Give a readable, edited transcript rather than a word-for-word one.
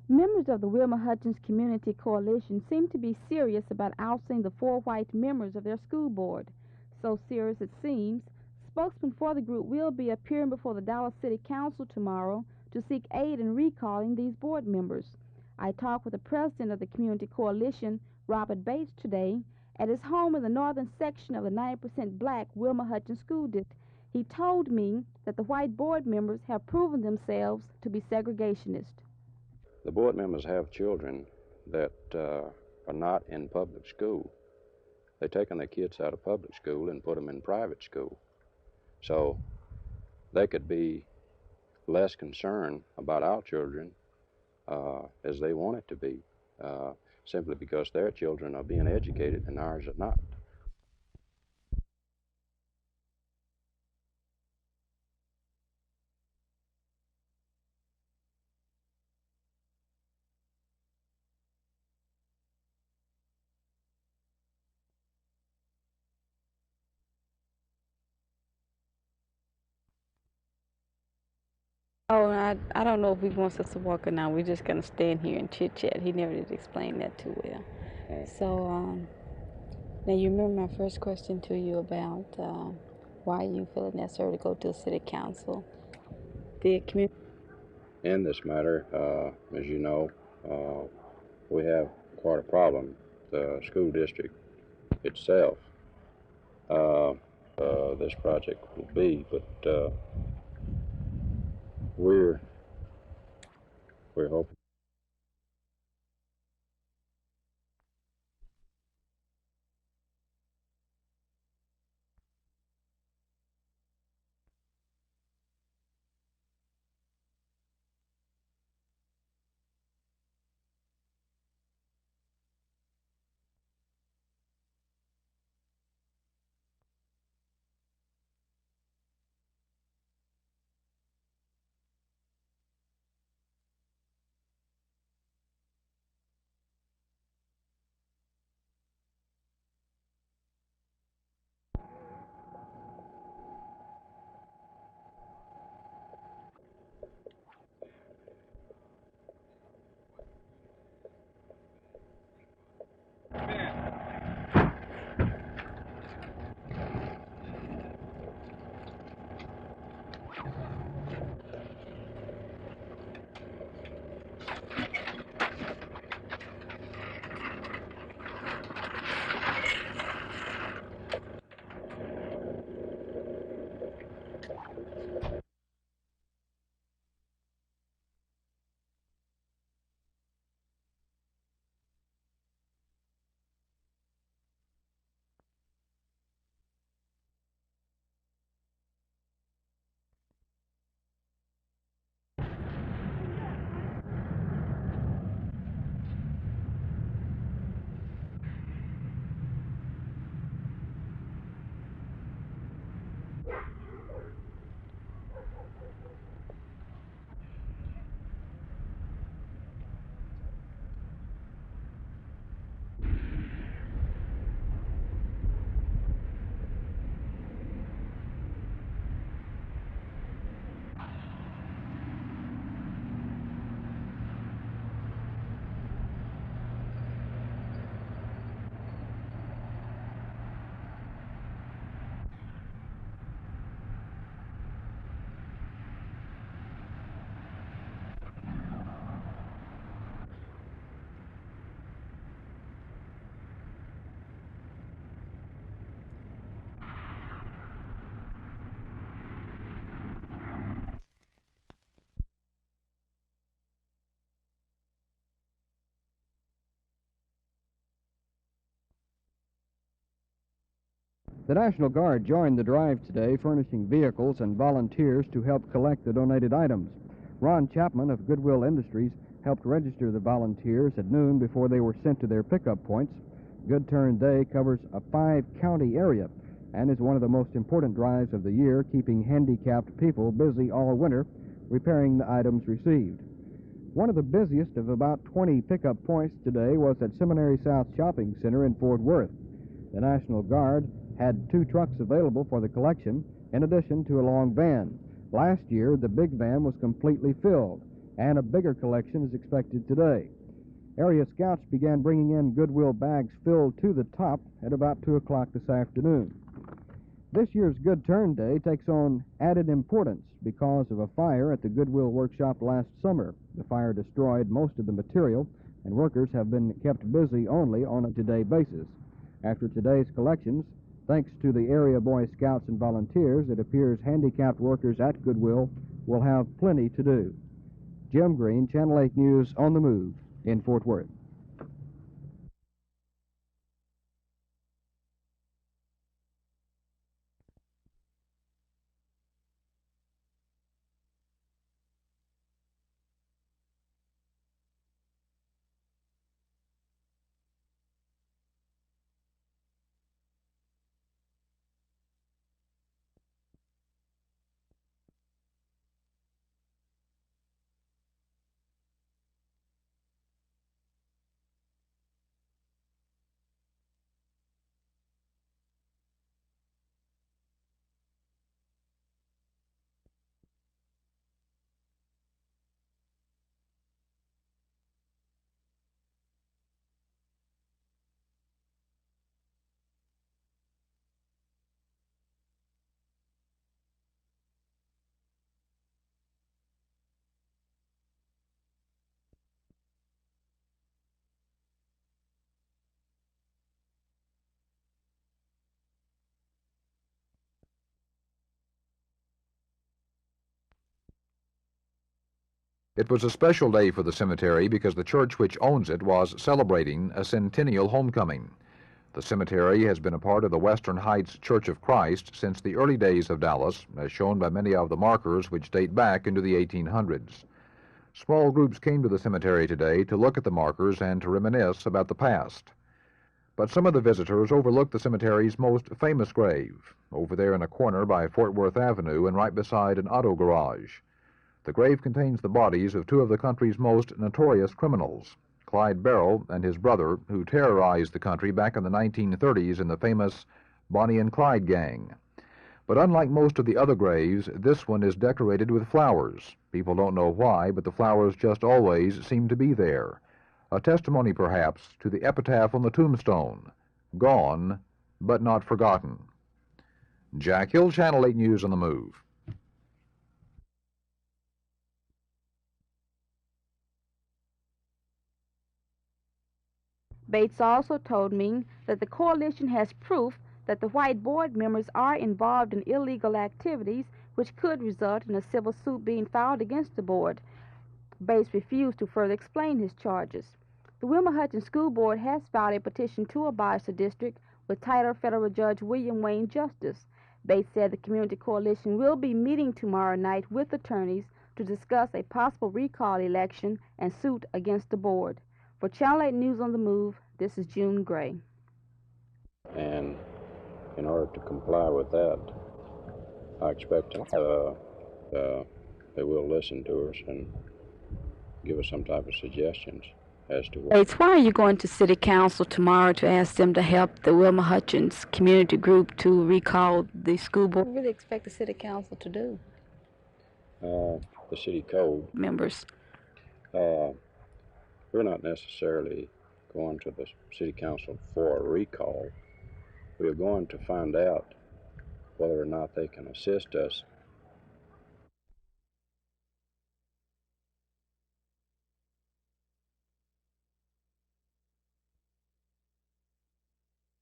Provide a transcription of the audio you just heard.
Members of the Wilmer-Hutchins Community Coalition seem to be serious about ousting the 4 white members of their school board. So serious it seems, spokesman for the group will be appearing before the Dallas City Council tomorrow to seek aid in recalling these board members. I talked with the president of the Community Coalition, Robert Bates, today at his home in the northern section of the 90% black Wilmer-Hutchins School District. He told me that the white board members have proven themselves to be segregationists. The board members have children that are not in public school. They've taken their kids out of public school and put them in private school. So they could be less concerned about our children as they want it to be, simply because their children are being educated and ours are not. Oh, I don't know if he wants us to walk or not. We're just going to stand here and chit-chat. He never did explain that too well. So, now you remember my first question to you about why you feel it necessary to go to the city council. The community. In this matter, as you know, we have quite a problem. The school district itself, this project will be, but we're hoping. The National Guard joined the drive today, furnishing vehicles and volunteers to help collect the donated items. Ron Chapman of Goodwill Industries helped register the volunteers at noon before they were sent to their pickup points. Good Turn Day covers a 5-county area and is one of the most important drives of the year, keeping handicapped people busy all winter repairing the items received. One of the busiest of about 20 pickup points today was at Seminary South Shopping Center in Fort Worth. The National Guard had 2 trucks available for the collection, in addition to a long van. Last year, the big van was completely filled. and a bigger collection is expected today. Area scouts began bringing in Goodwill bags filled to the top at about 2 o'clock this afternoon. This year's Good Turn Day takes on added importance because of a fire at the Goodwill workshop last summer. The fire destroyed most of the material, and workers have been kept busy only on a today basis. After today's collections, thanks to the area Boy Scouts and volunteers, it appears handicapped workers at Goodwill will have plenty to do. Jim Green, Channel 8 News on the Move in Fort Worth. It was a special day for the cemetery because the church which owns it was celebrating a centennial homecoming. The cemetery has been a part of the Western Heights Church of Christ since the early days of Dallas, as shown by many of the markers which date back into the 1800s. Small groups came to the cemetery today to look at the markers and to reminisce about the past. But some of the visitors overlooked the cemetery's most famous grave, over there in a corner by Fort Worth Avenue and right beside an auto garage. The grave contains the bodies of two of the country's most notorious criminals, Clyde Barrow and his brother, who terrorized the country back in the 1930s in the famous Bonnie and Clyde gang. But unlike most of the other graves, this one is decorated with flowers. People don't know why, but the flowers just always seem to be there. A testimony, perhaps, to the epitaph on the tombstone, "Gone, but not forgotten." Jack Hill, Channel 8 News on the Move. Bates also told me that the coalition has proof that the white board members are involved in illegal activities which could result in a civil suit being filed against the board. Bates refused to further explain his charges. The Wilmer-Hutchins School Board has filed a petition to abolish the district with title Federal Judge William Wayne Justice. Bates said the Community Coalition will be meeting tomorrow night with attorneys to discuss a possible recall election and suit against the board. For Channel 8 News on the Move, this is June Gray. And in order to comply with that, I expect they will listen to us and give us some type of suggestions as to what. Bates, why are you going to City Council tomorrow to ask them to help the Wilmer-Hutchins Community Group to recall the school board? What do you really expect the City Council to do? The city code Members. We're not necessarily going to the city council for a recall. We're going to find out whether or not they can assist us